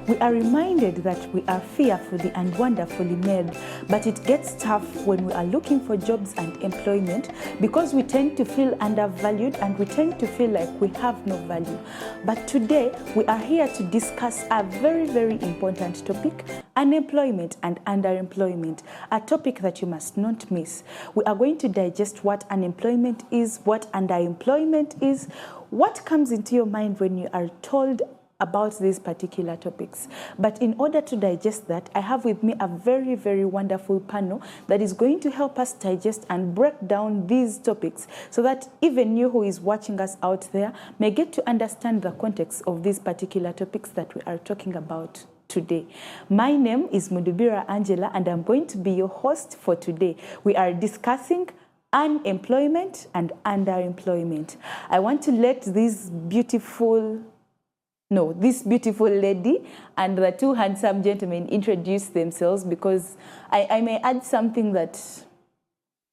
we are reminded that we are fearfully and wonderfully made, but it gets tough when we are looking for jobs and employment because we tend to feel undervalued and we tend to feel like we have no value. But today, we are here to discuss a very, very important topic, unemployment and underemployment, a topic that you must not miss. We are going to digest what unemployment is, what underemployment is, what comes into your mind when you are told about these particular topics. But in order to digest that, I have with me a very, very wonderful panel that is going to help us digest and break down these topics so that even you who is watching us out there may get to understand the context of these particular topics that we are talking about today. My name is Mudubira Angela and I'm going to be your host for today. We are discussing unemployment and underemployment. I want to let this beautiful lady and the two handsome gentlemen introduce themselves because I may add something that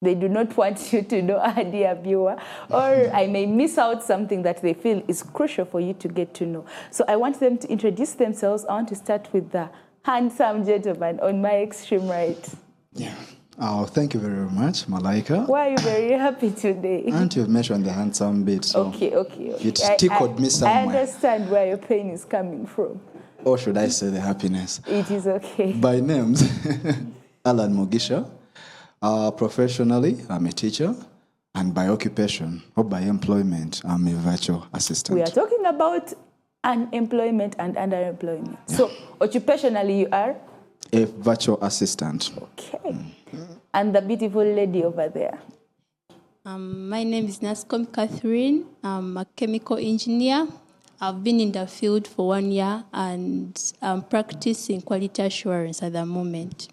they do not want you to know, dear viewer, or I may miss out something that they feel is crucial for you to get to know. So I want them to introduce themselves. I want to start with the handsome gentleman on my extreme right. Yeah. Oh, thank you very much, Malaika. Why are you very happy today? And you've mentioned the handsome bit, so okay. It tickled me somewhere. I understand where your pain is coming from. Or should I say the happiness? It is okay. By names, Alan Mugisha. Professionally, I'm a teacher. And by occupation or by employment, I'm a virtual assistant. We are talking about unemployment and underemployment. Yeah. So, occupationally, you are? A virtual assistant. Okay. And the beautiful lady over there. My name is Nascom Catherine. I'm a chemical engineer. I've been in the field for 1 year and I'm practicing quality assurance at the moment.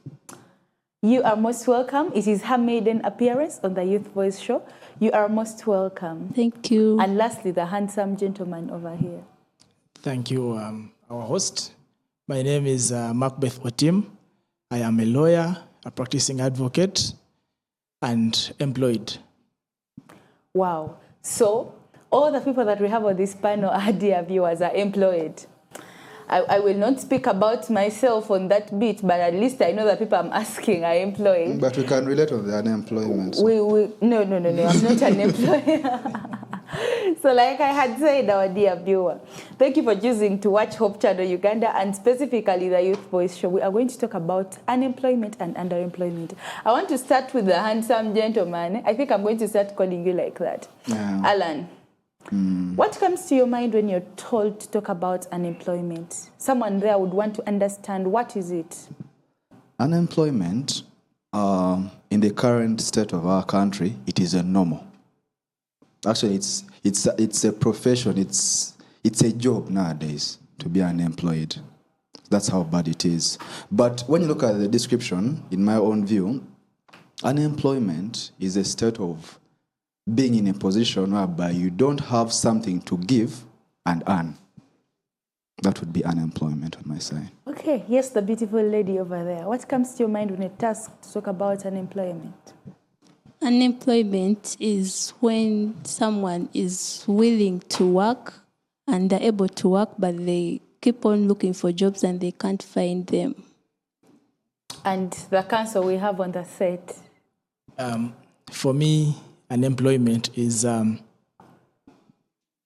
You are most welcome. It is her maiden appearance on the Youth Voice Show. You are most welcome. Thank you. And lastly, the handsome gentleman over here. Thank you, our host. My name is Macbeth Otim. I am a lawyer, a practicing advocate, and employed. Wow. So all the people that we have on this panel, our dear viewers, are employed. I will not speak about myself on that bit, but at least I know that people I'm asking are employed. But we can relate on the unemployment. So. No, I'm not unemployed. So like I had said, our dear viewer, thank you for choosing to watch Hope Channel Uganda and specifically the Youth Voice Show. We are going to talk about unemployment and underemployment. I want to start with the handsome gentleman. I think I'm going to start calling you like that. Yeah. Alan, what comes to your mind when you're told to talk about unemployment? Someone there would want to understand, what is it? Unemployment, in the current state of our country, it is a normal. Actually, it's a profession. It's a job nowadays to be unemployed. That's how bad it is. But when you look at the description, in my own view, unemployment is a state of being in a position whereby you don't have something to give and earn. That would be unemployment on my side. Okay. Yes, the beautiful lady over there. What comes to your mind when it asks to talk about unemployment? Unemployment is when someone is willing to work and they're able to work, but they keep on looking for jobs and they can't find them. And the council we have on the set? For me, unemployment is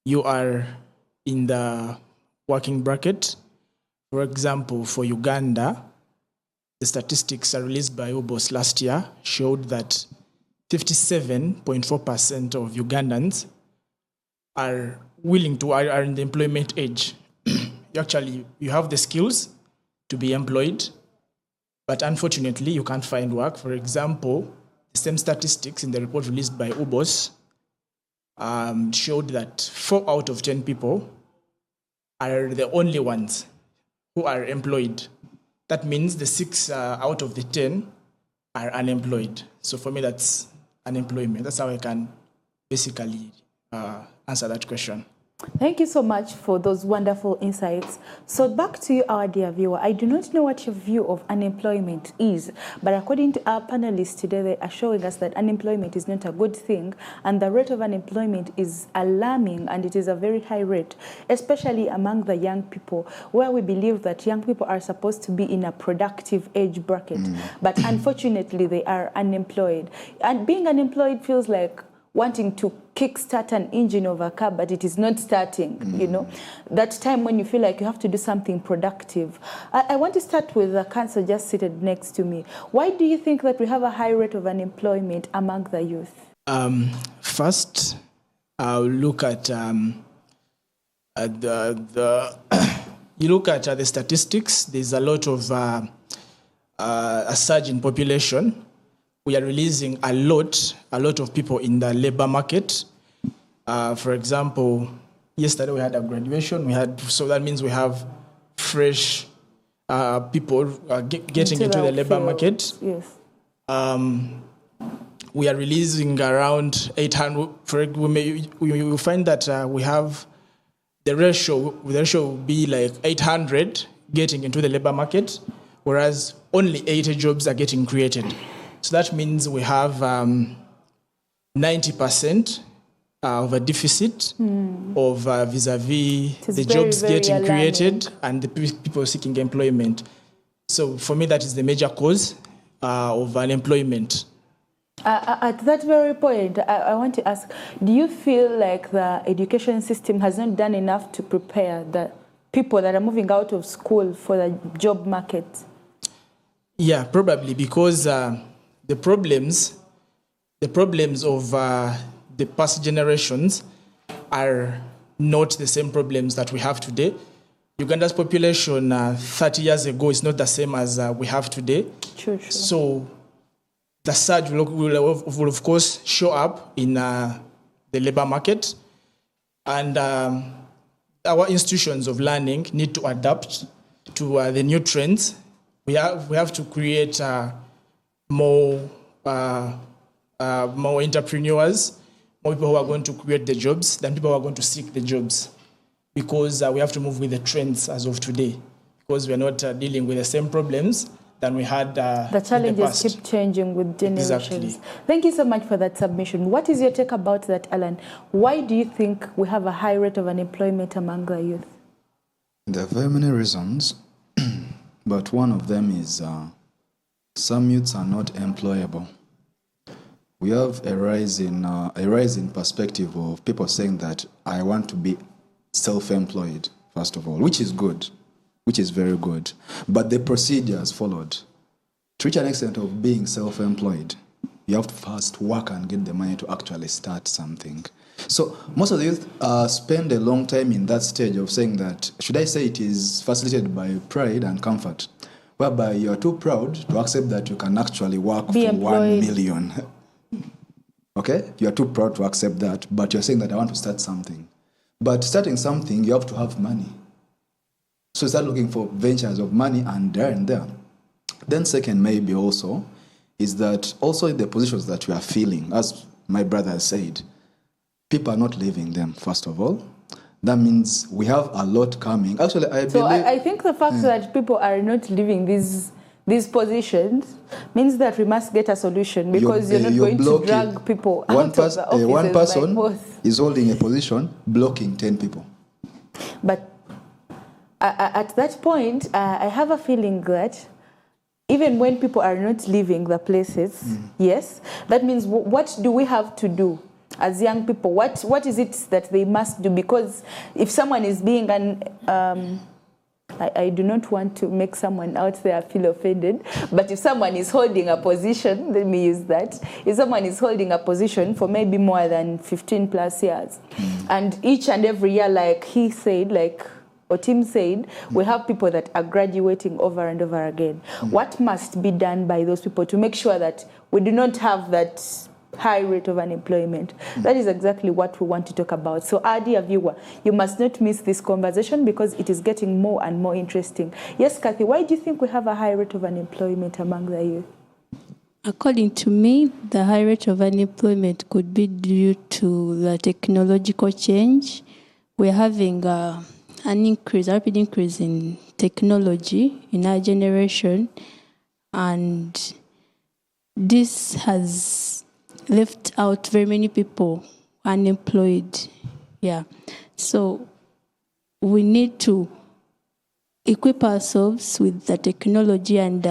you are in the working bracket. For example, for Uganda, the statistics are released by UBOS last year showed that 57.4% of Ugandans are in the employment age. You have the skills to be employed, but unfortunately you can't find work. For example, the same statistics in the report released by UBOS showed that 4 out of 10 people are the only ones who are employed. That means the 6 out of the 10 are unemployed. So for me, that's unemployment. That's how I can basically answer that question. Thank you so much for those wonderful insights. So back to you, our dear viewer. I do not know what your view of unemployment is, but according to our panelists today, they are showing us that unemployment is not a good thing, and the rate of unemployment is alarming, and it is a very high rate, especially among the young people, where we believe that young people are supposed to be in a productive age bracket, but unfortunately they are unemployed. And being unemployed feels like wanting to kickstart an engine of a car, but it is not starting, you know. That time when you feel like you have to do something productive. I want to start with the cancer just seated next to me. Why do you think that we have a high rate of unemployment among the youth? First, I'll look at the you look at the statistics. There's a lot of a surge in population. We are releasing a lot of people in the labor market. For example, yesterday we had a graduation. So that means we have fresh people getting into the labor market. Yes. We are releasing around 800. We will find that we have the ratio will be like 800 getting into the labor market, whereas only 80 jobs are getting created. So that means we have 90% of a deficit of vis-a-vis the jobs getting created and the people seeking employment. So for me, that is the major cause of unemployment. At that very point, I want to ask, do you feel like the education system has not done enough to prepare the people that are moving out of school for the job market? Yeah, probably, because the problems of the past generations are not the same problems that we have today. Uganda's population 30 years ago is not the same as we have today. True. So the surge will of course show up in the labor market, and our institutions of learning need to adapt to the new trends. We have to create more entrepreneurs, more people who are going to create the jobs than people who are going to seek the jobs, because we have to move with the trends as of today, because we are not dealing with the same problems than we had the challenges keep changing with generations. Exactly. Thank you so much for that submission. What is your take about that, Alan? Why do you think we have a high rate of unemployment among the youth? There are very many reasons, but one of them is some youths are not employable. We have a rise in perspective of people saying that I want to be self-employed, first of all, which is good, which is very good. But the procedures followed. To reach an extent of being self-employed, you have to first work and get the money to actually start something. So most of the youth spend a long time in that stage of saying that, should I say it is facilitated by pride and comfort, whereby you are too proud to accept that you can actually work for 1 million. Okay? You are too proud to accept that, but you're saying that I want to start something. But starting something, you have to have money. So start looking for ventures of money and there. Then second maybe also is that also in the positions that we are filling, as my brother said, people are not leaving them, first of all. That means we have a lot coming. Actually, I think the fact that people are not leaving these positions means that we must get a solution, because you're not going to drag people out of the offices. One person is holding a position, blocking 10 people. But at that point, I have a feeling that even when people are not leaving the places, yes, that means what do we have to do as young people? What is it that they must do? Because if someone is being I do not want to make someone out there feel offended, but if someone is holding a position, let me use that, if someone is holding a position for maybe more than 15 plus years, and each and every year, like he said, or Tim said, we have people that are graduating over and over again. What must be done by those people to make sure that we do not have that high rate of unemployment? That is exactly what we want to talk about. So, our dear viewer, you must not miss this conversation, because it is getting more and more interesting. Yes, Kathy, why do you think we have a high rate of unemployment among the youth? According to me, the high rate of unemployment could be due to the technological change. we're having an rapid increase in technology in our generation, and this has left out very many people unemployed. Yeah. So we need to equip ourselves with the technology and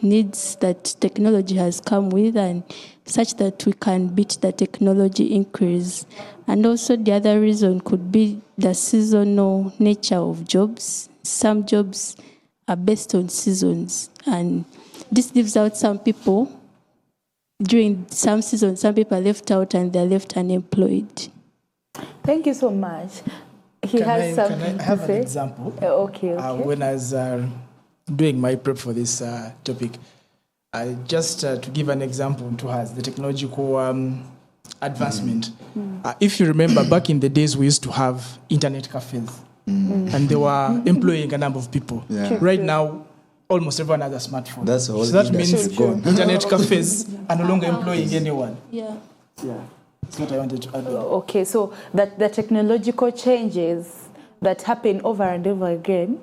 needs that technology has come with, and such that we can beat the technology increase. And also the other reason could be the seasonal nature of jobs. Some jobs are based on seasons, and this leaves out some people. During some seasons, some people are left out and they're left unemployed. Thank you so much. He has something I have to an say. example? Okay. When I was doing my prep for this topic, just to give an example to us, the technological advancement. If you remember, back in the days, we used to have internet cafes, and they were employing a number of people. Yeah. Right now, almost everyone has a smartphone. That's the whole so that industry means gone. internet cafes are no longer employing anyone. Yeah. That's what I wanted to add. Okay, so that the technological changes that happen over and over again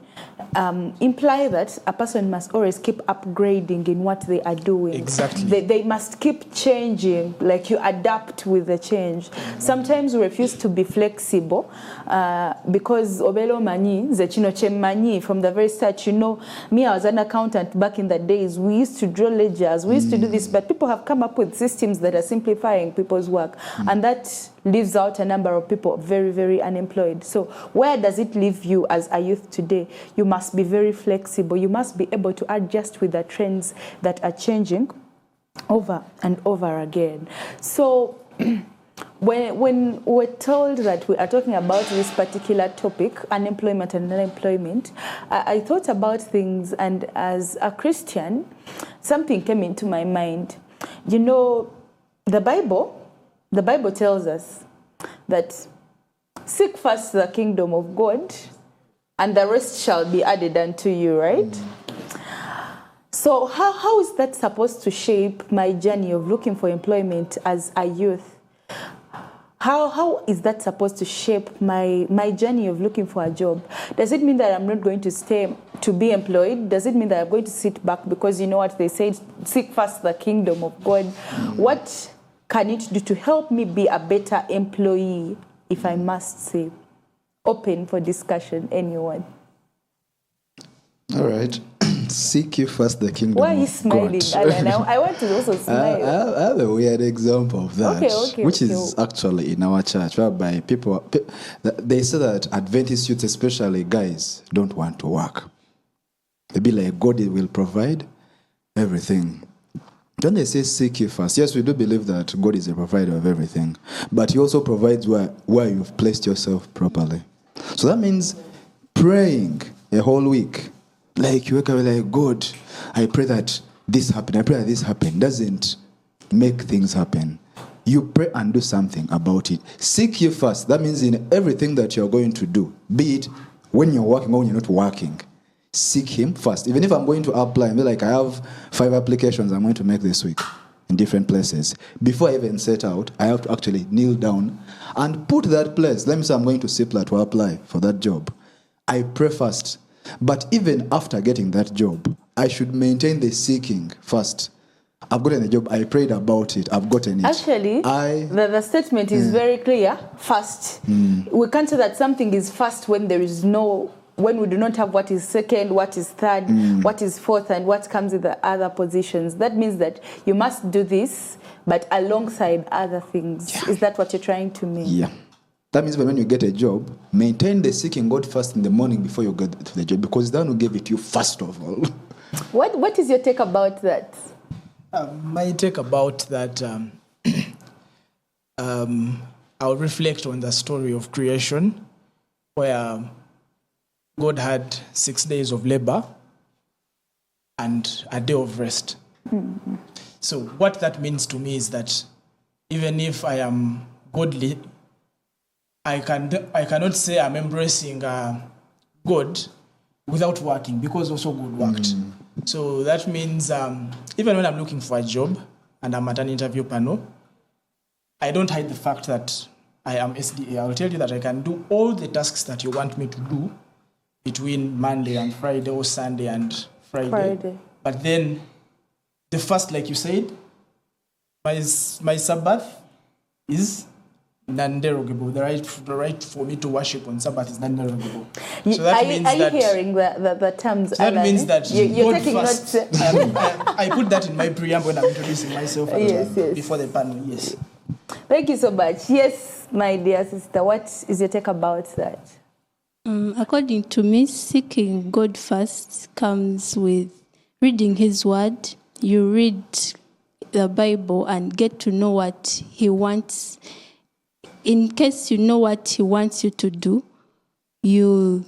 imply that a person must always keep upgrading in what they are doing. Exactly. They must keep changing, like you adapt with the change. Sometimes we refuse to be flexible because obelo mani, zechinoche mani from the very start, me, I was an accountant back in the days. We used to draw ledgers, we used to do this, but people have come up with systems that are simplifying people's work, and that leaves out a number of people very, very unemployed. So where does it leave you as a youth today? You must be very flexible. You must be able to adjust with the trends that are changing over and over again. So when we're told that we are talking about this particular topic, unemployment and unemployment, I thought about things, and as a Christian, something came into my mind. The Bible tells us that seek first the kingdom of God, and the rest shall be added unto you, right? So how is that supposed to shape my journey of looking for employment as a youth? How is that supposed to shape my journey of looking for a job? Does it mean that I'm not going to stay to be employed? Does it mean that I'm going to sit back because you know what they said, seek first the kingdom of God? What can it do to help me be a better employee, if I must say? Open for discussion, anyone. All right. Seek you first the kingdom Why are you of smiling, God. Alan? I want to also smile. I have a weird example of that, which is okay. actually in our church, whereby they say that Adventist youths, especially guys, don't want to work. They be like, God will provide everything. Don't they say seek you first? Yes, we do believe that God is a provider of everything, but he also provides where you've placed yourself properly. So that means praying a whole week. Like you wake up like, God, I pray that this happen. I pray that this happen. Doesn't make things happen. You pray and do something about it. Seek you first. That means in everything that you're going to do, be it when you're working or when you're not working, seek him first. Even if I'm going to apply, be like, I have 5 applications I'm going to make this week in different places. Before I even set out, I have to actually kneel down and put that place. Let me say I'm going to CIPLA to apply for that job. I pray first. But even after getting that job, I should maintain the seeking first. I've gotten the job, I prayed about it, I've gotten it. Actually, the statement is very clear, first. We can't say that something is first when we do not have what is second, what is third, what is fourth, and what comes with the other positions. That means that you must do this, but alongside other things. Yeah. Is that what you're trying to mean? Yeah. That means when you get a job, maintain the seeking God first in the morning before you get to the job, because that will give it to you first of all. What is your take about that? My take about that, I'll reflect on the story of creation, where God had 6 days of labor and a day of rest. Mm-hmm. So what that means to me is that even if I am godly, I cannot say I'm embracing God without working, because also God worked. So that means even when I'm looking for a job and I'm at an interview panel, I don't hide the fact that I am SDA. I'll tell you that I can do all the tasks that you want me to do between Monday and Friday or Sunday and Friday. But then the first, like you said, my Sabbath is non-derogable. The right for me to worship on Sabbath is non-derogable. So that means are you hearing the terms? So that means that you're God taking first. notes. I put that in my preamble when I'm introducing myself Yes. before the panel. Yes. Thank you so much. Yes, my dear sister, what is your take about that? According to me, seeking God first comes with reading His Word. You read the Bible and get to know what He wants. In case you know what He wants you to do, you'll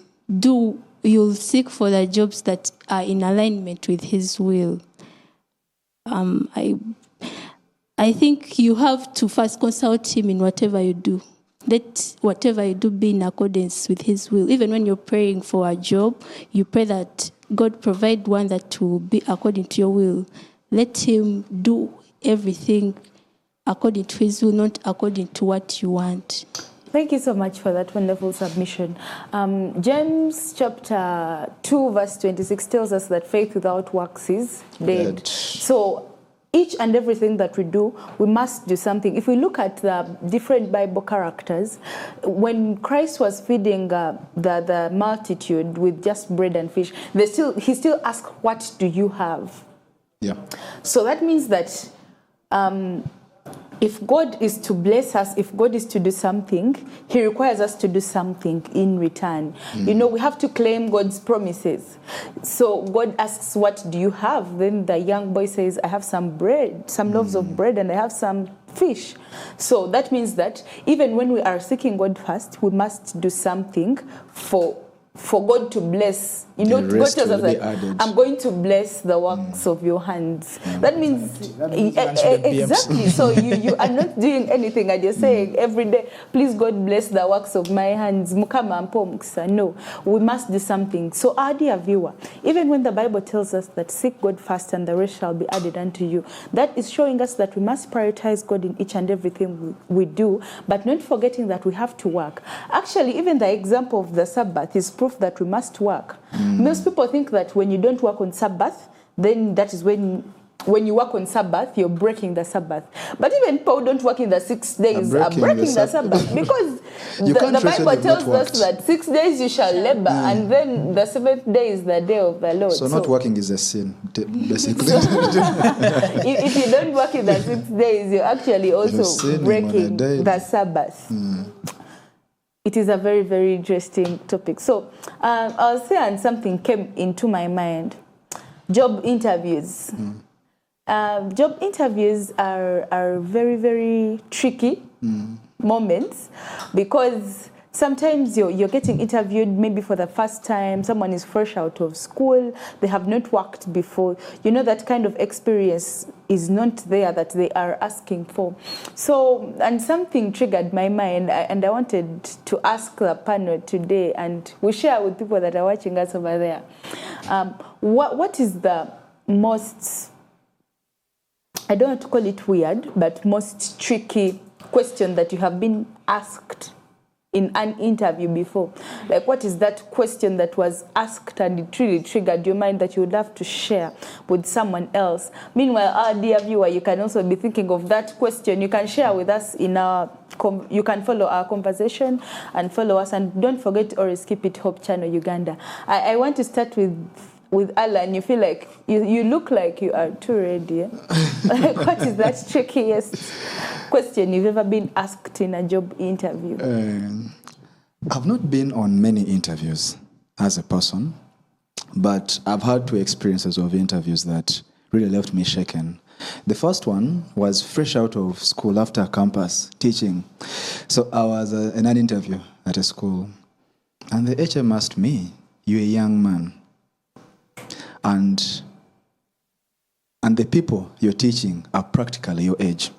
seek for the jobs that are in alignment with His will. I think you have to first consult Him in whatever you do. Let whatever you do be in accordance with His will. Even when you're praying for a job, you pray that God provide one that will be according to your will. Let Him do everything according to His will, not according to what you want. Thank you so much for that wonderful submission. James chapter 2 verse 26 tells us that faith without works is dead. So each and everything that we do, we must do something. If we look at the different Bible characters, when Christ was feeding the multitude with just bread and fish, he still asked, "What do you have?" Yeah. So that means that if God is to bless us, if God is to do something, He requires us to do something in return. You know, we have to claim God's promises. So God asks, "What do you have?" Then the young boy says, "I have some bread, some loaves of bread, and I have some fish." So that means that even when we are seeking God first, we must do something for God to bless. You know, God tells us that I'm going to bless the works of your hands. That means exactly. So you are not doing anything and you're saying every day, "Please God bless the works of my hands." No, we must do something. So our dear viewer, even when the Bible tells us that seek God first and the rest shall be added unto you, that is showing us that we must prioritize God in each and everything we do, but not forgetting that we have to work. Actually, even the example of the Sabbath is proof that we must work. Most people think that when you don't work on Sabbath, then that is when you work on Sabbath, you're breaking the Sabbath. But even people don't work in the 6 days are breaking the Sabbath because the Bible tells us that 6 days you shall labor and then the 7th day is the day of the Lord. So not working is a sin, basically. If you don't work in the 6 days, you're actually also breaking the Sabbath. It is a very, very interesting topic. So I was saying something came into my mind. Job interviews. Job interviews are very, very tricky moments because sometimes you're getting interviewed maybe for the first time. Someone is fresh out of school. They have not worked before. You know, that kind of experience is not there that they are asking for. So, and something triggered my mind, and I wanted to ask the panel today, and we share with people that are watching us over there. What is the most, I don't want to call it weird, but most tricky question that you have been asked in an interview before? Like, what is that question that was asked and it really triggered your mind that you would love to share with someone else? Meanwhile, our dear viewer, you can also be thinking of that question. You can share with us in our, you can follow our conversation and follow us. And don't forget to always keep it Hope Channel Uganda. I want to start with Alan. You feel like, you look like you are too ready. Like, what is that trickiest question you've ever been asked in a job interview? I've not been on many interviews as a person, but I've had 2 experiences of interviews that really left me shaken. The first one was fresh out of school after campus teaching. So I was in an interview at a school, and the HM asked me, "You're a young man, and the people you're teaching are practically your age."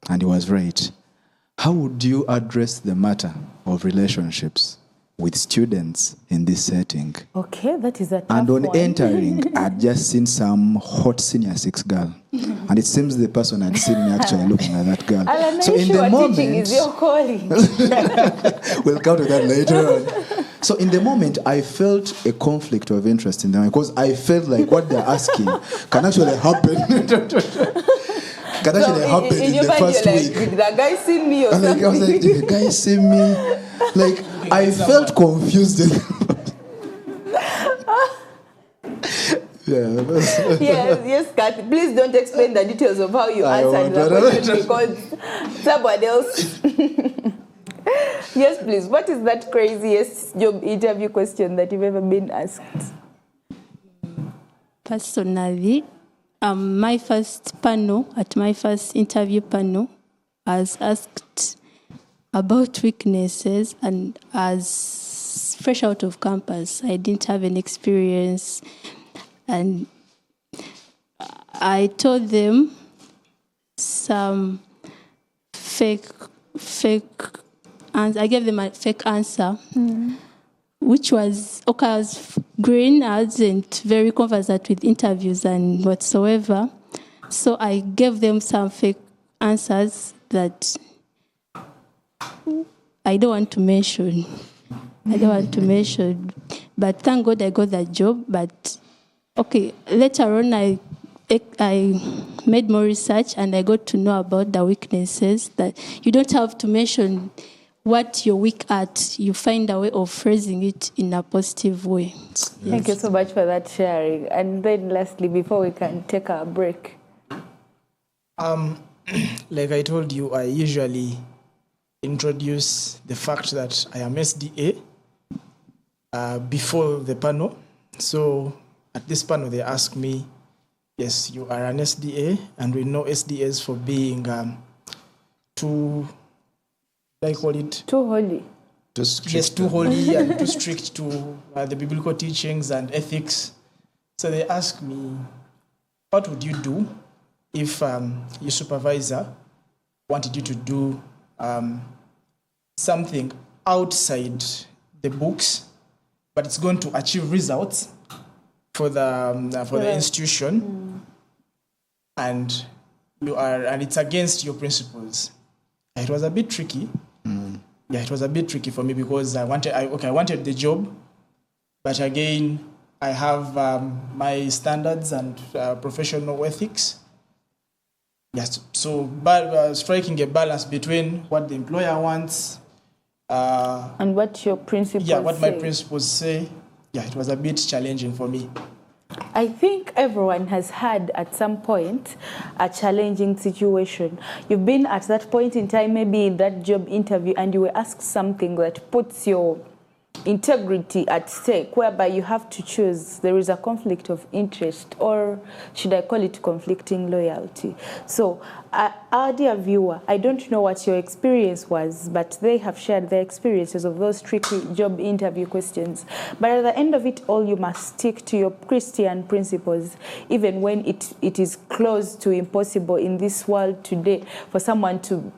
And he was right. How would you address the matter of relationships with students in this setting? Okay, that is a tough And on one. entering, I'd just seen some hot senior 6 girl. And it seems the person had seen me actually looking at that girl. Alan, So are you in sure the teaching is your calling? we'll come to that later on. So in the moment, I felt a conflict of interest in them because I felt like what they're asking can actually happen. Can actually happen in your the mind, first you're like, week. did that guy see me or And something? I was like, did the guy see me? Like, I felt confused. Yeah. Yes, Kathy. Please don't explain the details of how you I answered the won't. question because someone else. Yes, please. What is that craziest job interview question that you've ever been asked? Personally, my first interview panel, I was asked about weaknesses, and as fresh out of campus, I didn't have any experience, and I told them some fake, and I gave them a fake answer, which was, okay, I was green, I wasn't very conversant with interviews and whatsoever. So I gave them some fake answers that I don't want to mention. But thank God I got that job. But okay, later on I made more research and I got to know about the weaknesses, that you don't have to mention what you're weak at. You find a way of phrasing it in a positive way. Thank you so much for that sharing. And then lastly, before we can take our break. Like I told you, I usually introduce the fact that I am SDA before the panel. So at this panel, they ask me, yes, you are an SDA, and we know SDAs for being too, I call it? Too holy. Yes, too holy and too strict to the biblical teachings and ethics. So they ask me, what would you do if your supervisor wanted you to do something outside the books, but it's going to achieve results for the institution, and it's against your principles? It was a bit tricky. Yeah, it was a bit tricky for me because I wanted the job, but again, I have my standards and professional ethics. Yes, so striking a balance between what the employer wants and what your principles say. Yeah, what my principles say. Yeah, it was a bit challenging for me. I think everyone has had at some point a challenging situation. You've been at that point in time, maybe in that job interview, and you were asked something that puts your integrity at stake, whereby you have to choose. There is a conflict of interest, or should I call it conflicting loyalty? So our dear viewer, I don't know what your experience was, but they have shared their experiences of those tricky job interview questions. But at the end of it all, you must stick to your Christian principles, even when it is close to impossible in this world today for someone to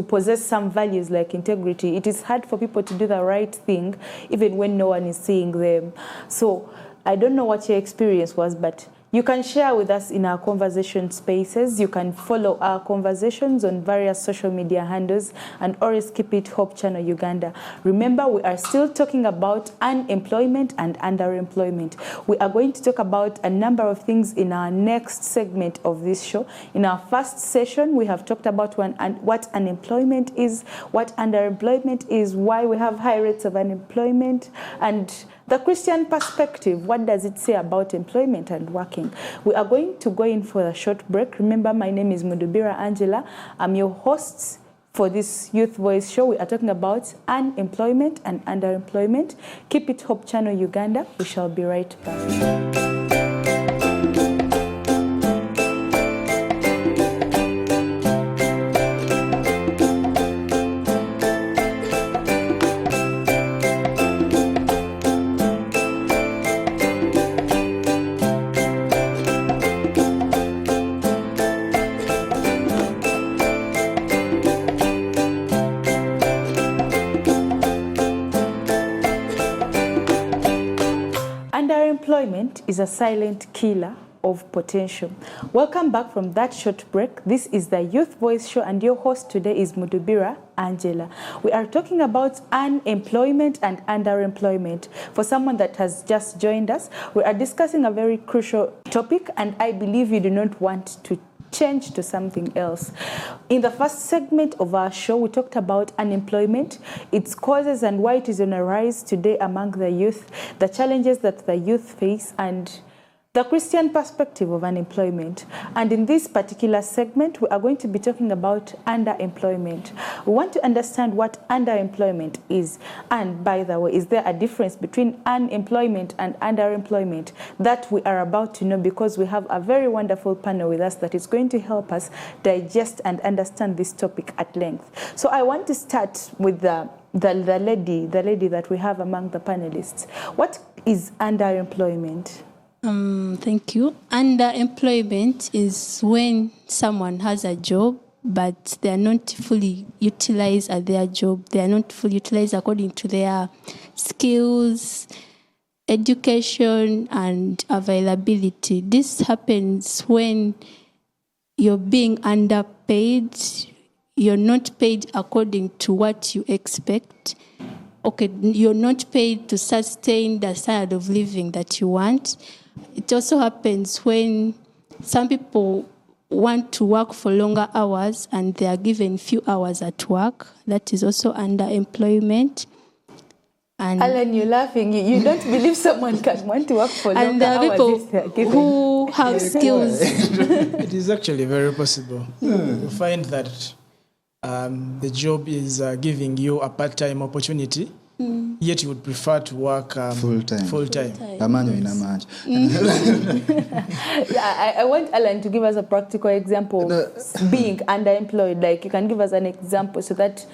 possess some values like integrity. It is hard for people to do the right thing even when no one is seeing them. So I don't know what your experience was, but you can share with us in our conversation spaces. You can follow our conversations on various social media handles, and always keep it Hope Channel Uganda. Remember, we are still talking about unemployment and underemployment. We are going to talk about a number of things in our next segment of this show. In our first session, we have talked about what unemployment is, what underemployment is, why we have high rates of unemployment, and the Christian perspective. What does it say about employment and working? We are going to go in for a short break. Remember, my name is Mudubira Angela. I'm your host for this Youth Voice show. We are talking about unemployment and underemployment. Keep it Hope Channel Uganda. We shall be right back. Underemployment is a silent killer of potential. Welcome back from that short break. This is the Youth Voice Show and your host today is Mudubira Angela. We are talking about unemployment and underemployment. For someone that has just joined us, we are discussing a very crucial topic and I believe you do not want to change to something else. In the first segment of our show, we talked about unemployment, its causes and why it is on a rise today among the youth, the challenges that the youth face, and the Christian perspective of unemployment. And in this particular segment, we are going to be talking about underemployment. We want to understand what underemployment is. And by the way, is there a difference between unemployment and underemployment? That we are about to know because we have a very wonderful panel with us that is going to help us digest and understand this topic at length. So I want to start with the lady that we have among the panelists. What is underemployment? Thank you. Underemployment is when someone has a job, but they are not fully utilized at their job. They are not fully utilized according to their skills, education, and availability. This happens when you're being underpaid. You're not paid according to what you expect. Okay, you're not paid to sustain the standard of living that you want. It also happens when some people want to work for longer hours and they are given few hours at work. That is also underemployment. And Alan, you're laughing. You don't believe someone can want to work for longer and there are hours people if they are given. who have skills. It is actually very possible. You find that the job is giving you a part-time opportunity, yet you would prefer to work Full-time. Amanyo ina manji. Yeah, I want Alan to give us a practical example of being underemployed. Like you can give us an example so that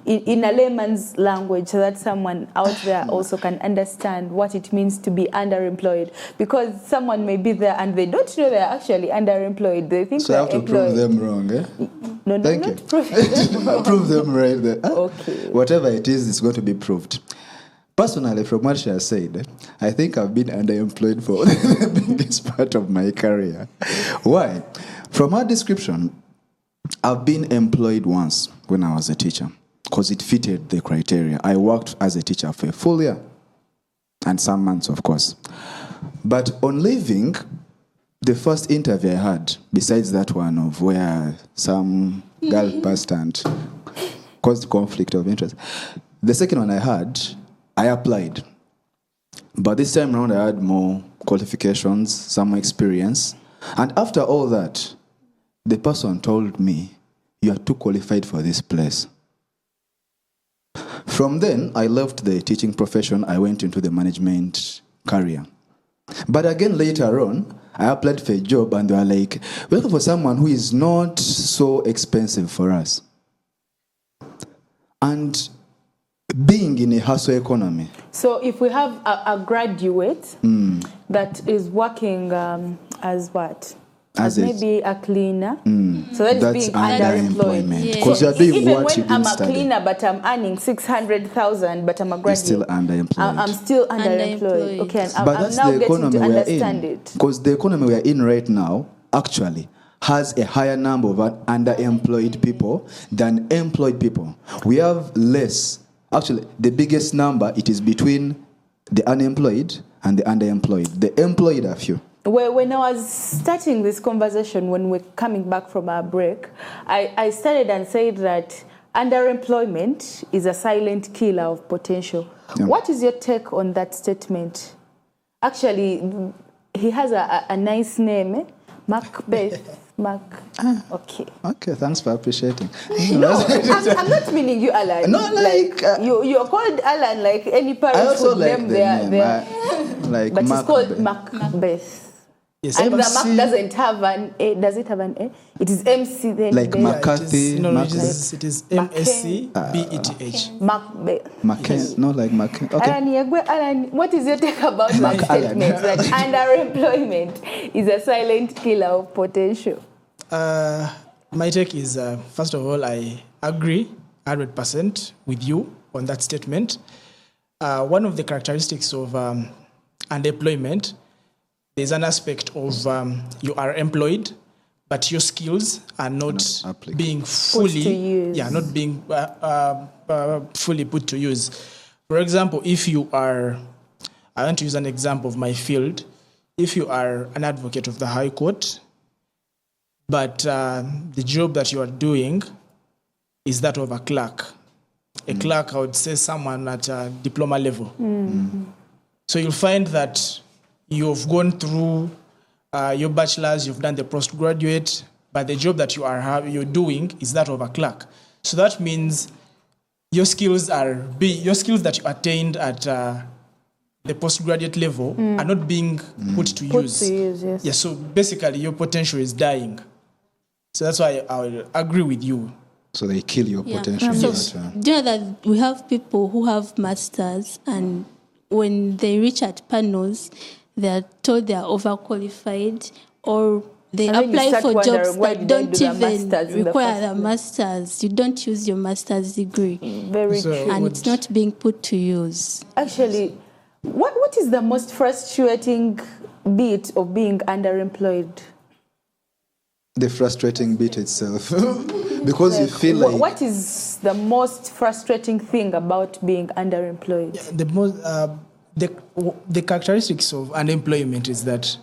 in a layman's language, so that someone out there also can understand what it means to be underemployed. Because someone may be there and they don't know they're actually underemployed. They think So I they're have to employed. prove them wrong, eh? No, Thank not you. prove them wrong. Prove them right there. Okay. Whatever it is, it's going to be proved. Personally, from what she has said, I think I've been underemployed for the biggest part of my career. Why? From her description, I've been employed once when I was a teacher because it fitted the criteria. I worked as a teacher for a full year and some months, of course. But on leaving, the first interview I had, besides that one of where some girl passed and caused conflict of interest, the second one I had, I applied. But this time around, I had more qualifications, some more experience. And after all that, the person told me, you are too qualified for this place. From then, I left the teaching profession. I went into the management career. But again, later on, I applied for a job and they were like, we're looking for someone who is not so expensive for us. And being in a hustle economy. So if we have a graduate that is working as what? As maybe a cleaner. So that's being underemployed. Yeah. Because So you're doing even what you when didn't I'm a study. cleaner but I'm earning 600,000 but I'm a You're graduate. still underemployed. I'm still underemployed. Underemployed. Okay, and But I'm that's now the getting economy to we are understand in. it. Because the economy we are in right now actually has a higher number of underemployed people than employed people. We have less. Actually, the biggest number, it is between the unemployed and the underemployed. The employed are few. When I was starting this conversation, when we're coming back from our break, I started and said that underemployment is a silent killer of potential. Yeah. What is your take on that statement? Actually, he has a nice name, eh? Macbeth. Okay. Okay, thanks for appreciating. No, I'm not meaning you, Alan. No, you're called Alan, like any I parents also would like name the their name. Like but it's called Macbeth. Macbeth. Yes, And the MC Mac doesn't have an A. Does it have an A? It is MC then. Like then McCarthy. it is MSC BETH. Macbeth. McCain, not like McCain. Okay. Alan, what is your take about that statement that underemployment is a silent killer of potential? My take is, first of all, I agree 100% with you on that statement. One of the characteristics of underemployment there's an aspect of you are employed, but your skills are not being fully, not being fully put to use. For example, if you are, I want to use an example of my field. If you are an advocate of the High Court, but the job that you are doing is that of a clerk. A clerk, I would say someone at a diploma level. So you'll find that you've gone through your bachelor's, you've done the postgraduate, but the job that you're doing is that of a clerk. So that means your skills that you attained at the postgraduate level are not being put to use. Yes. Yeah, so basically your potential is dying. So that's why I will agree with you. So they kill your potential. So, do you know that we have people who have masters, and when they reach at panels, they are told they are overqualified, or they apply for jobs that don't even require the masters. You don't use your master's degree. Very true. And it's not being put to use. Actually, what is the most frustrating bit of being underemployed? The frustrating bit itself. Because you feel like... What is the most frustrating thing about being underemployed? The characteristics of unemployment is that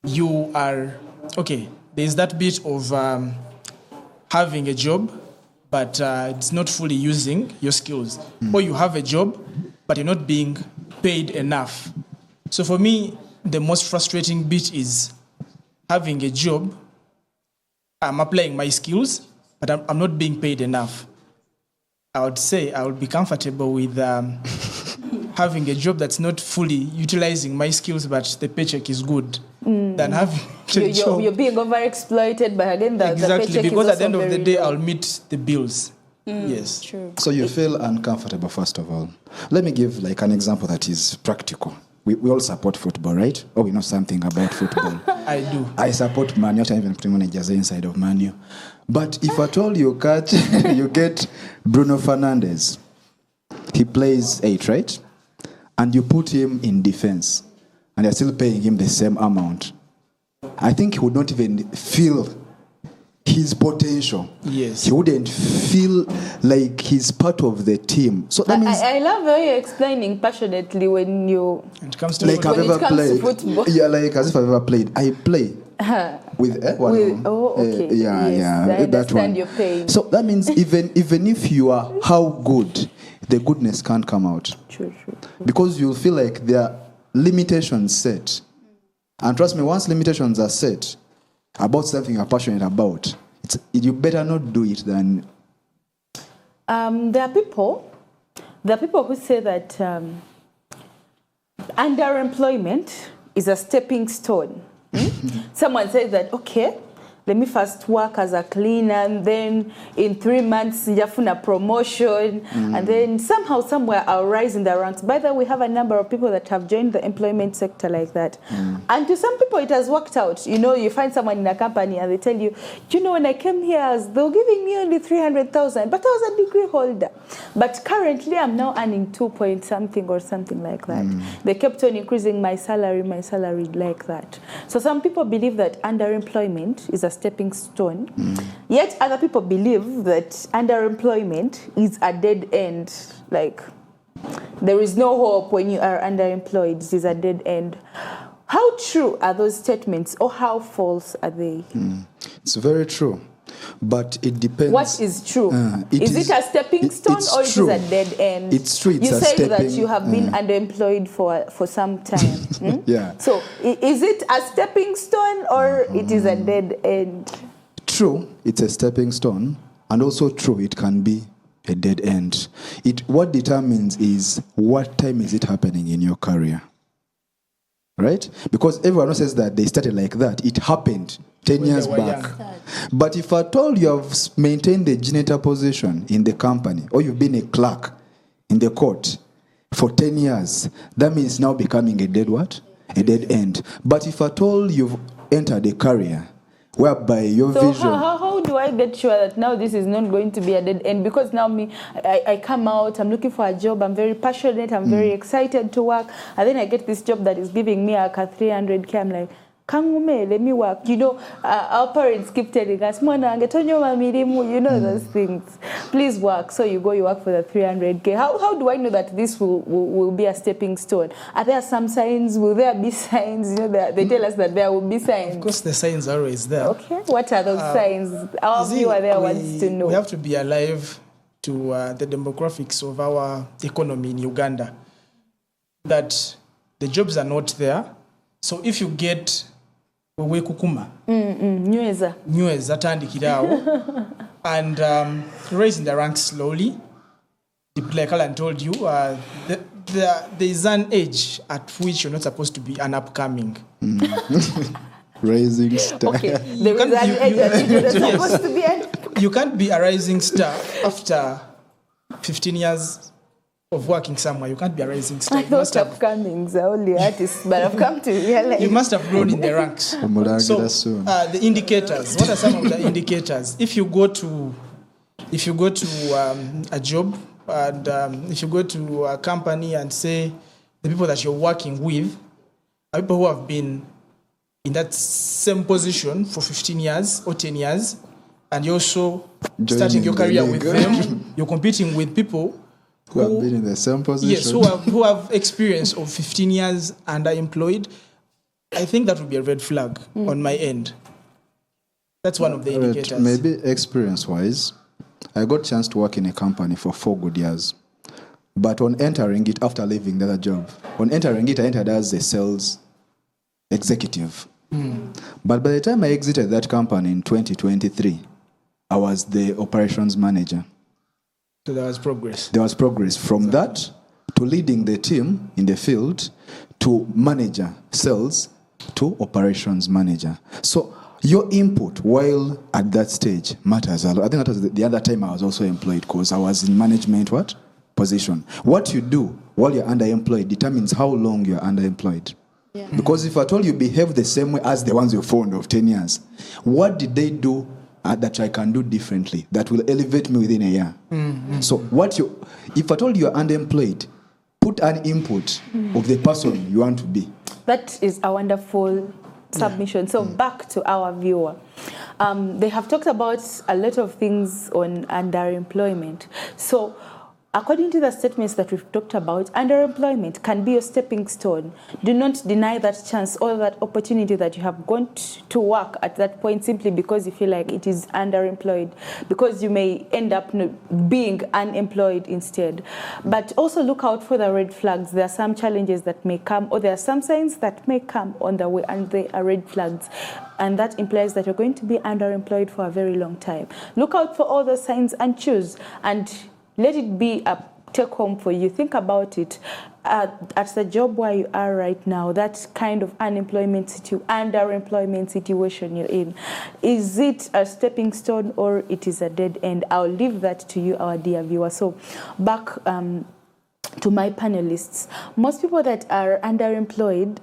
you are... Okay, there's that bit of having a job, but it's not fully using your skills. Or you have a job, but you're not being paid enough. So for me, the most frustrating bit is having a job, I'm applying my skills, but I'm not being paid enough. I would say I would be comfortable with having a job that's not fully utilizing my skills, but the paycheck is good, than having a job. You're being overexploited, but again, the paycheck because is at the end of the day, low. I'll meet the bills. Yes. True. So you feel uncomfortable, first of all. Let me give like an example that is practical. We all support football, right? Oh, we know something about football. I do. I support Man U. I even put managers inside of Man U. But if at all you get Bruno Fernandes, he plays 8, right? And you put him in defense, and you're still paying him the same amount. I think he would not even feel his potential. Yes. He wouldn't feel like he's part of the team. So that means I love how you're explaining passionately when you... It comes to like I've ever played. Football. Yeah, like as if I've ever played. I play with one. okay. Yeah. I that understand one. your pain. So that means even if you are how good, the goodness can't come out. True. Because you'll feel like there are limitations set. And trust me, once limitations are set about something you're passionate about, you better not do it than... There are people who say that underemployment is a stepping stone. Someone says that, okay, let me first work as a cleaner, and then in 3 months, njafuna promotion, and then somehow, somewhere, I'll rise in the ranks. By the way, we have a number of people that have joined the employment sector like that. And to some people, it has worked out. You know, you find someone in a company and they tell you, you know, when I came here, they were giving me only 300,000, but I was a degree holder. But currently, I'm now earning 2 point something or something like that. They kept on increasing my salary like that. So some people believe that underemployment is a stepping stone. Yet other people believe that underemployment is a dead end. Like, there is no hope when you are underemployed. It is a dead end. How true are those statements, or how false are they? It's very true. But it depends. What is true? Is it a stepping stone, or it is a dead end? It's true. You said that you have been underemployed for some time. Yeah. So is it a stepping stone, or it is a dead end? True, it's a stepping stone, and also true, it can be a dead end. What determines is what time is it happening in your career, right? Because everyone says that they started like that. It happened 10 years back. But if at all you have maintained the janitor position in the company, or you've been a clerk in the court for 10 years, that means it's now becoming a dead what? A dead end. But if at all you've entered a career whereby your So vision. how do I get sure that now this is not going to be a dead end? Because now I come out, I'm looking for a job, I'm very passionate, I'm very excited to work, and then I get this job that is giving me like a 300K. I'm like, Kangume, let me work. You know, our parents keep telling us, you know those things. Please work. So you work for the 300K. How do I know that this will be a stepping stone? Are there some signs? Will there be signs? You know, they tell us that there will be signs. Of course, the signs are always there. Okay. What are those signs? Our viewer there wants to know. We have to be alive to the demographics of our economy in Uganda. That the jobs are not there. So if you get nyweza atandikirawo and raising the ranks slowly, like Alan told you, there is an age at which you're not supposed to be an upcoming. Rising star. Okay, there is an age that you're supposed to be an You can't be a rising star after 15 years of working somewhere. You can't be a rising star. I thought upcomings are only artists, but I've come to realize. You must have grown in the ranks. So, the indicators. What are some of the indicators? If you go to a job and if you go to a company and say the people that you're working with are people who have been in that same position for 15 years or 10 years, and you're also starting your career with them, you're competing with people who have been in the same position. Yes, who have experience of 15 years underemployed, I think that would be a red flag on my end. That's one of the indicators. Maybe experience-wise, I got a chance to work in a company for 4 good years. But on entering it, after leaving the other job, on entering it, I entered as a sales executive. But by the time I exited that company in 2023, I was the operations manager. So there was progress. There was progress from that to leading the team in the field to manager, sales to operations manager. So your input while at that stage matters a lot. I think that was the other time I was also employed because I was in management position. What you do while you're underemployed determines how long you're underemployed. Yeah. Because if at all you behave the same way as the ones you found of 10 years, what did they do that I can do differently that will elevate me within a year? So if at all you're underemployed, put an input of the person you want to be. That is a wonderful submission. So back to our viewer. They have talked about a lot of things on underemployment. So according to the statements that we've talked about, underemployment can be a stepping stone. Do not deny that chance or that opportunity that you have gone to work at that point simply because you feel like it is underemployed, because you may end up being unemployed instead. But also look out for the red flags. There are some challenges that may come, or there are some signs that may come on the way, and they are red flags. And that implies that you're going to be underemployed for a very long time. Look out for all those signs and choose, and let it be a take home for you. Think about it. At the job where you are right now, that kind of underemployment situation you're in, is it a stepping stone or it is a dead end? I'll leave that to you, our dear viewer. So back to my panelists. Most people that are underemployed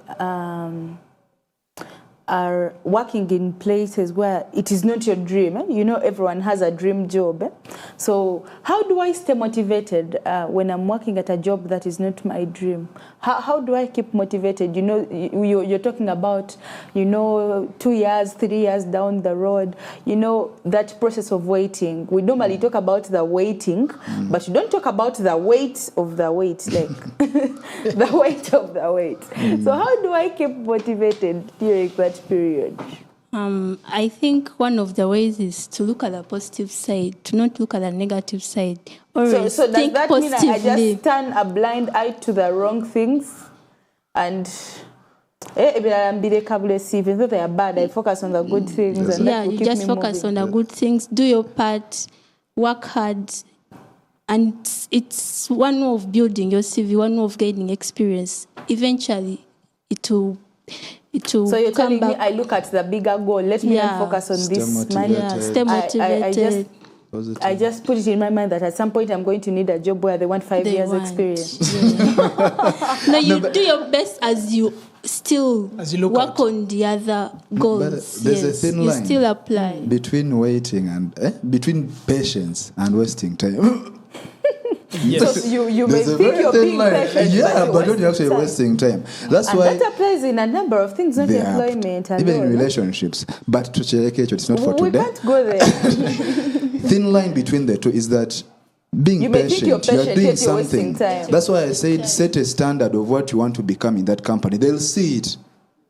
are working in places where it is not your dream. You know, everyone has a dream job. So how do I stay motivated when I'm working at a job that is not my dream? How do I keep motivated? You know, you're talking about, 2 years, 3 years down the road, that process of waiting. We normally talk about the waiting, but you don't talk about the weight of the wait, like the weight of the wait. So how do I keep motivated during that period? I think one of the ways is to look at the positive side, to not look at the negative side. So does that mean I just turn a blind eye to the wrong things and even though they are bad, I focus on the good things. And you just focus on the good things, do your part, work hard, and it's one way of building your CV, one way of gaining experience. Eventually, it will. So you're telling me I look at the bigger goal. Let me not focus on this. Stay motivated. I just put it in my mind that at some point I'm going to need a job where they want 5 years experience. No, you do your best as you still As you look work out. on the other goals. there's a yes, thin you line. still apply. Between waiting and between patience and wasting time. Yes. So you may There's a think very you're thin being line. patient, Yeah, but don't you actually time. wasting time? That's And why that applies in a number of things, not they are employment and even all, in no? relationships. But to check it, it's not for We today. can't go there. Thin line between the two is that being You may think you're patient, patient, doing yet you're wasting something. time. That's why I said set a standard of what you want to become in that company. They'll see it.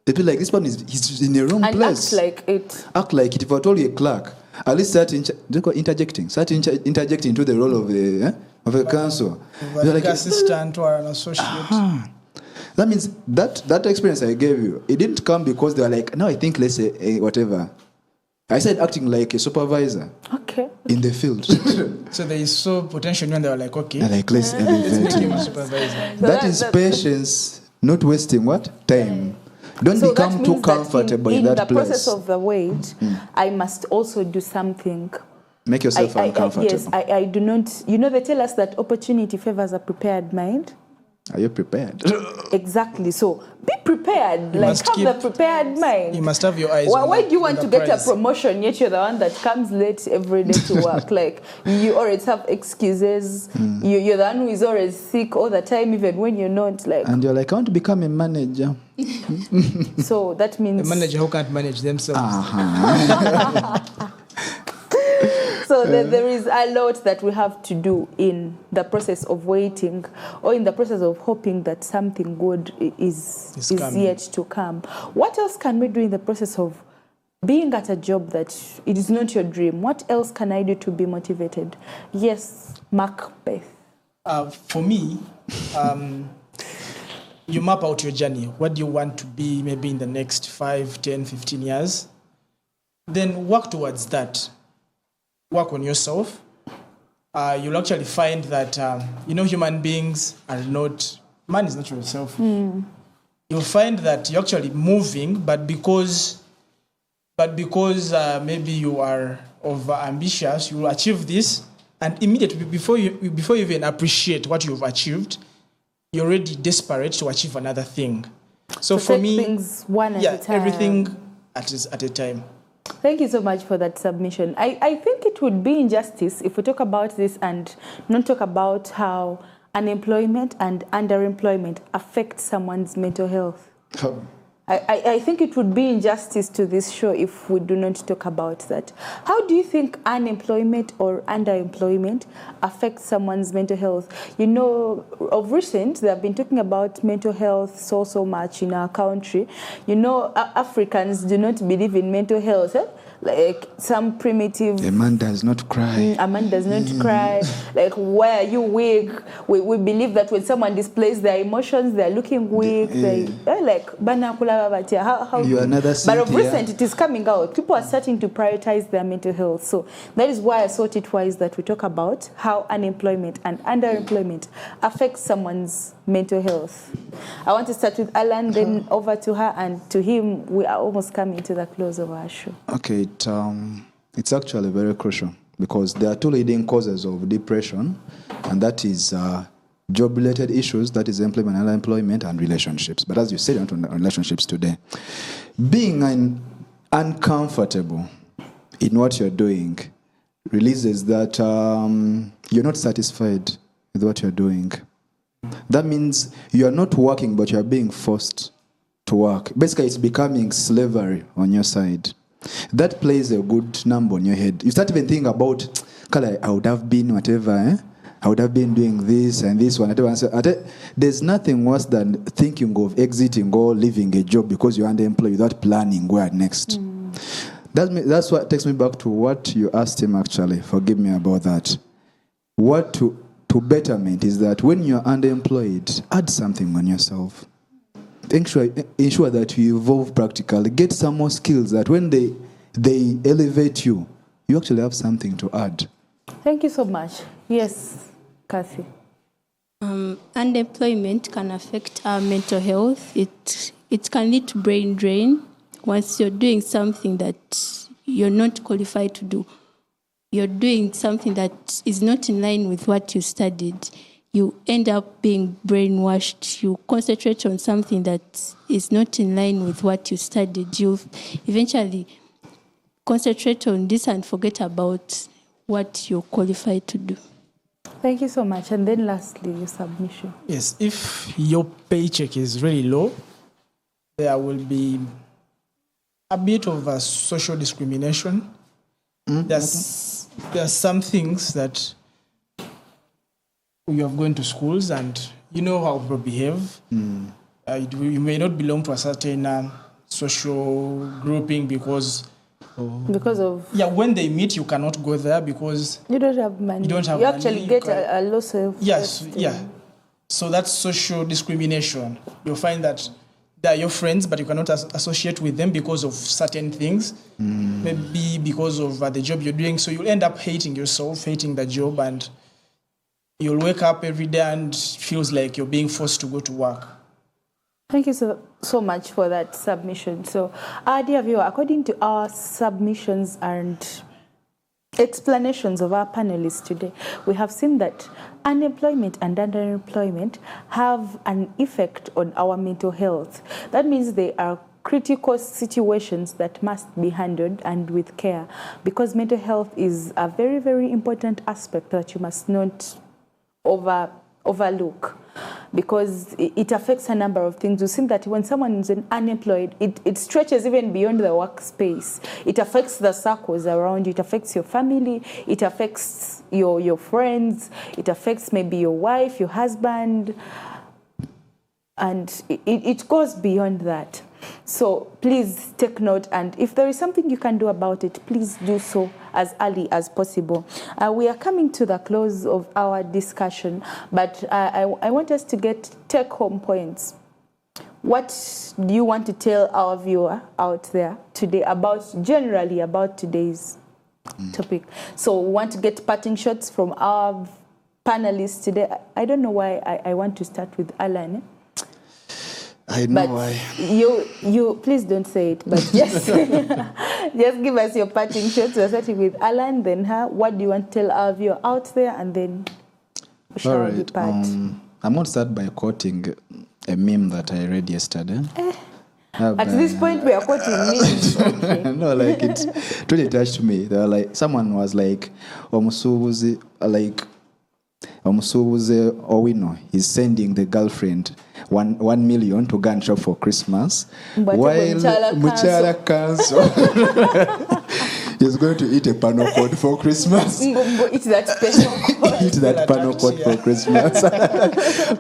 They'll be like, this one he's in the wrong And place. act like it. Act like it. If I told you a clerk, at least start interjecting. Start interjecting into the role of a counsel. You're like, assistant or an associate. that means that experience I gave you, it didn't come because they were like, no, I think let's say whatever. I said acting like a supervisor Okay. in the field. So they saw potential when they were like, okay, And like, let's elevate make him him. a supervisor. So That is patience, not wasting what? Time. Don't So become that too means that comfortable in in that the place. process of the wait, I must also do something. Make yourself uncomfortable. Yes, I do not. You know, they tell us that opportunity favors a prepared mind. Are you prepared? Exactly. So be prepared. You like must have the prepared mind. You must have your eyes Why, on why the- do you on want the to get a prize. promotion yet you're the one that comes late every day to work? Like you always have excuses. You're the one who is always sick all the time, even when you're not. Like And you're like, I want to become a manager. so that The means manager who can't manage themselves. so there is a lot that we have to do in the process of waiting or in the process of hoping that something good is coming. yet to come. What else can we do in the process of being at a job that it is not your dream? What else can I do to be motivated? Yes, Macbeth. For me, you map out your journey. What do you want to be maybe in the next 5, 10, 15 years? Then work towards that. Work on yourself. You'll actually find that, human beings are not, man is not yourself. You'll find that you're actually moving, but because maybe you are over ambitious, you will achieve this, and immediately before you even appreciate what you've achieved, you're already desperate to achieve another thing. So for take me, things one at a time. everything at a time. Thank you so much for that submission. I think it would be injustice if we talk about this and not talk about how unemployment and underemployment affect someone's mental health. I think it would be injustice to this show if we do not talk about that. How do you think unemployment or underemployment affects someone's mental health? You know, of recent, they have been talking about mental health so much in our country. You know, Africans do not believe in mental health. Like some primitive... A man does not cry. A man does not cry. Like, why are you weak? We believe that when someone displays their emotions, they're looking weak. They're like, how You are another but of Cynthia. recent, it is coming out. People are starting to prioritize their mental health. So that is why I thought it wise that we talk about how unemployment and underemployment affects someone's mental health. I want to start with Alan, then over to her, and to him, we are almost coming to the close of our show. Okay, it's actually very crucial because there are two leading causes of depression, and that is job-related issues, that is employment and unemployment, and relationships. But as you said, on relationships today, being uncomfortable in what you're doing releases that you're not satisfied with what you're doing. That means you're not working, but you're being forced to work. Basically, it's becoming slavery on your side. That plays a good number on your head. You start even thinking about, I would have been whatever, I would have been doing this and this one. There's nothing worse than thinking of exiting or leaving a job because you're underemployed without planning where next. That's what takes me back to what you asked him, actually. Forgive me about that. What to betterment is that when you're underemployed, add something on yourself. Ensure that you evolve practically. Get some more skills that when they elevate you, you actually have something to add. Thank you so much. Yes, Kathy. Unemployment can affect our mental health. It can lead to brain drain. Once you're doing something that you're not qualified to do, you're doing something that is not in line with what you studied, you end up being brainwashed. You concentrate on something that is not in line with what you studied. You eventually concentrate on this and forget about what you're qualified to do. Thank you so much. And then lastly, your submission. Yes, if your paycheck is really low, there will be a bit of a social discrimination. There's some things that you have gone to schools and you know how people behave. You may not belong to a certain social grouping because of when they meet you cannot go there because you don't have money. You don't have you money. Actually You get can- a low self. Yes, yeah. So that's social discrimination. You'll find that they are your friends, but you cannot associate with them because of certain things. Maybe because of the job you're doing. So you'll end up hating yourself, hating the job, and you'll wake up every day and it feels like you're being forced to go to work. Thank you so much for that submission. So, dear viewer, according to our submissions and explanations of our panelists today, we have seen that unemployment and underemployment have an effect on our mental health. That means they are critical situations that must be handled and with care, because mental health is a very, very important aspect that you must not overlook, because it affects a number of things. You see that when someone is unemployed, it stretches even beyond the workspace. It affects the circles around you. It affects your family. It affects your friends. It affects maybe your wife, your husband, and it goes beyond that. So please take note, and if there is something you can do about it, please do so as early as possible. We are coming to the close of our discussion, but I want us to get take-home points. What do you want to tell our viewer out there today generally about today's topic? So we want to get parting shots from our panelists today. I don't know why I want to start with Alan. I know But why. you please don't say it, but just give us your parting shots. We're starting with Alan, then her. What do you want to tell our viewer out there, and then we shall All right. depart. I'm going to start by quoting a meme that I read yesterday. At this point, we are quoting memes. Okay. No, like it really touched me. They were like, someone was like, Omusubuzi Owino, he's sending the girlfriend 1 million to go and shop for Christmas, But while Muchala Muchala Council is going to eat a panel code for Christmas. It's that special code. Eat that panel code for Christmas.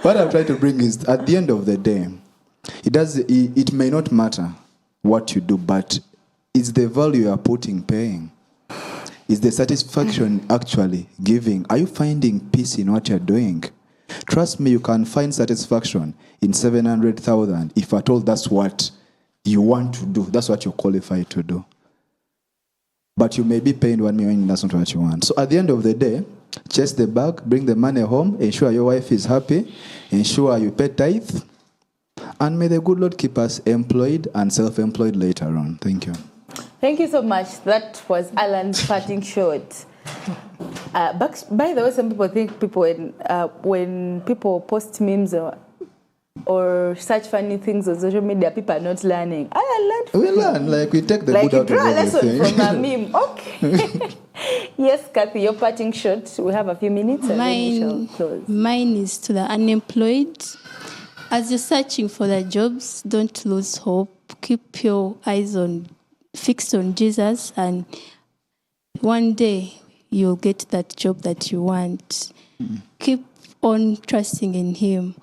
What I'm trying to bring is, at the end of the day, it may not matter what you do, but it's the value you are paying. Is the satisfaction actually giving? Are you finding peace in what you're doing? Trust me, you can find satisfaction in 700,000 if at all that's what you want to do. That's what you're qualified to do. But you may be paying 1 million, that's not what you want. So at the end of the day, chase the bag, bring the money home, ensure your wife is happy, ensure you pay tithe, and may the good Lord keep us employed and self-employed later on. Thank you. Thank you so much. That was Alan's parting shot. By the way, some people think when people post memes or such funny things on social media, people are not learning. I learned. We learn, like we take the Like good you out draw a of lesson everything. from a meme. Okay. Yes, Kathy, your parting shot. We have a few minutes and then we shall close. Mine is to the unemployed. As you're searching for the jobs, don't lose hope. Keep your eyes fixed on Jesus, and one day you'll get that job that you want. Keep on trusting in Him.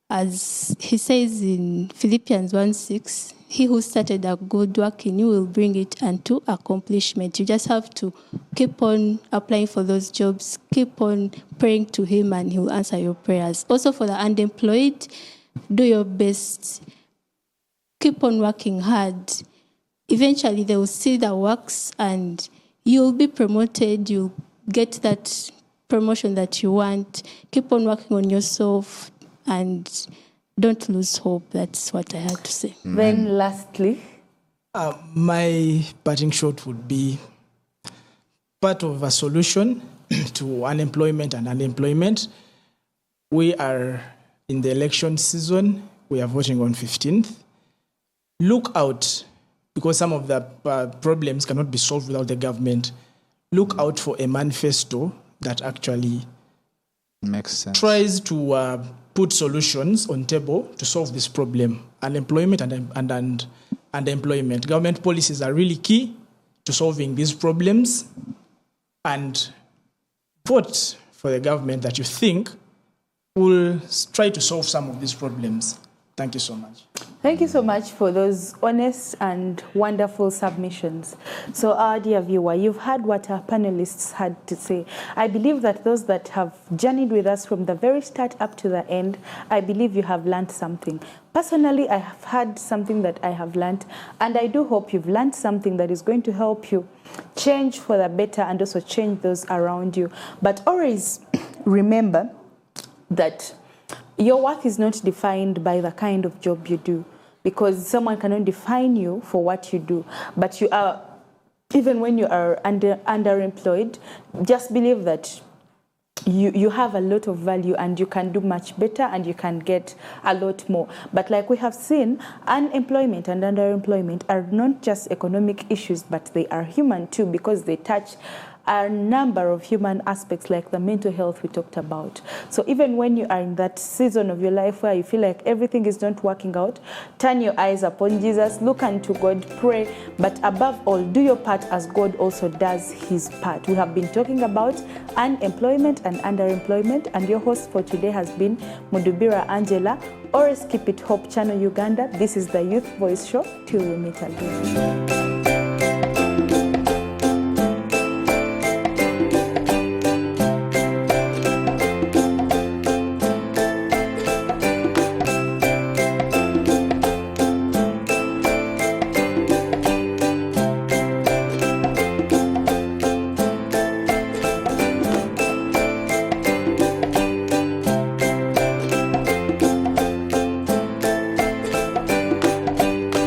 As He says in Philippians 1:6, He who started a good work in you will bring it unto accomplishment. You just have to keep on applying for those jobs, keep on praying to Him, and He will answer your prayers. Also for the unemployed, do your best. Keep on working hard. Eventually, they will see the works and you'll be promoted. You'll get that promotion that you want. Keep on working on yourself and don't lose hope. That's what I had to say. Then lastly, My parting shot would be part of a solution to unemployment and unemployment. We are in the election season. We are voting on 15th. Look out, because some of the problems cannot be solved without the government. Look out for a manifesto that actually Makes sense. tries to put solutions on table to solve this problem. Unemployment and underemployment. Government policies are really key to solving these problems, and vote for the government that you think will try to solve some of these problems. Thank you so much. Thank you so much for those honest and wonderful submissions. So, our dear viewer, you've heard what our panelists had to say. I believe that those that have journeyed with us from the very start up to the end, I believe you have learned something. Personally, I have had something that I have learned, and I do hope you've learned something that is going to help you change for the better and also change those around you. But always remember that your worth is not defined by the kind of job you do, because someone cannot define you for what you do. But you are, even when you are underemployed, just believe that you have a lot of value and you can do much better and you can get a lot more. But like we have seen, unemployment and underemployment are not just economic issues, but they are human too, because they touch a number of human aspects like the mental health we talked about. So even when you are in that season of your life where you feel like everything is not working out, turn your eyes upon Jesus, look unto God, pray, but above all, do your part as God also does his part. We have been talking about unemployment and underemployment, and your host for today has been Mudubira Angela. Always keep it Hope Channel Uganda. This is the Youth Voice Show. Till we meet again.